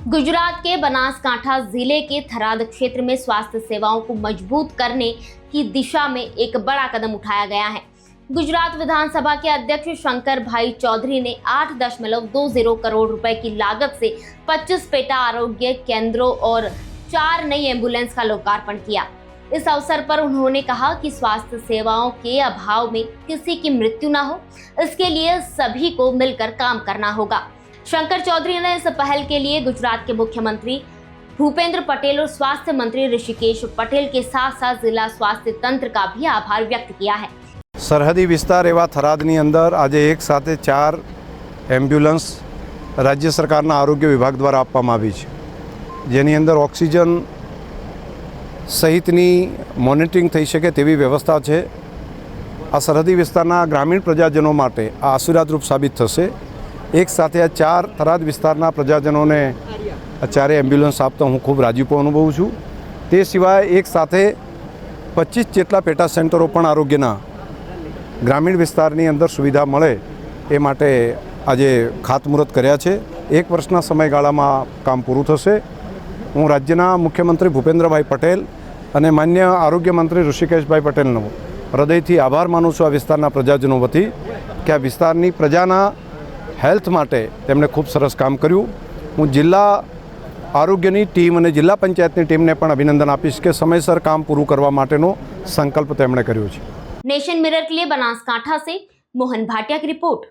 गुजरात के बनासकांठा जिले के थराद क्षेत्र में स्वास्थ्य सेवाओं को मजबूत करने की दिशा में एक बड़ा कदम उठाया गया है। गुजरात विधानसभा के अध्यक्ष शंकर भाई चौधरी ने 8.20 करोड़ रुपए की लागत से 25 पेटा आरोग्य केंद्रों और 4 नई एम्बुलेंस का लोकार्पण किया। इस अवसर पर उन्होंने कहा कि स्वास्थ्य सेवाओं के अभाव में किसी की मृत्यु न हो, इसके लिए सभी को मिलकर काम करना होगा। शंकर चौधरी ने इस पहल के लिए गुजरात के मुख्यमंत्री भूपेंद्र पटेल और स्वास्थ्य मंत्री ऋषिकेश पटेल के साथ साथ जिला स्वास्थ्य तंत्र का भी आभार व्यक्त किया है। सरहदी विस्तार एवं थरादनी अंदर आज एक साथ 4 एम्ब्युलन्स राज्य सरकारना आरोग्य विभाग द्वारा आपवामां आवी छे, जेनी अंदर ऑक्सिजन सहितनी मॉनिटरिंग थई शके तेवी व्यवस्था है। आ सरहदी विस्तारना ग्रामीण प्रजाजनों माटे आ आशीर्वादरूप साबित थशे। एक साथ आ 4 थराद विस्तारना प्रजाजनों ने 4 एम्ब्युलन्स आपता हूँ खूब राजीपो अनुभवुं छूं। ते सिवाय एक साथ 25 जेटला पेटा सेंटरों पण आरोग्यना ग्रामीण विस्तारनी अंदर सुविधा मळे ए माटे आजे खातमुहूर्त कर्या छे। 1 वर्षना समयगाळामां काम पूरुं थशे। हूँ राज्यना मुख्यमंत्री भूपेन्द्रभाई पटेल अने मान्य आरोग्य मंत्री ऋषिकेशभाई पटेलनो हृदयथी आभार मानुं छुं आ विस्तारना प्रजाजनों वती कि आ विस्तारनी प्रजाना हेल्थ माटे तेमणे खूब सरस काम कर्युं। हूँ जिला आरोग्यनी टीम अने जिला पंचायतनी टीमने पण अभिनंदन आपीश के समयसर काम पूरुं करवा माटेनो संकल्प तेमणे कर्यो छे। नेशन मिरर के लिए बनासकांठा से मोहन भाटिया की रिपोर्ट।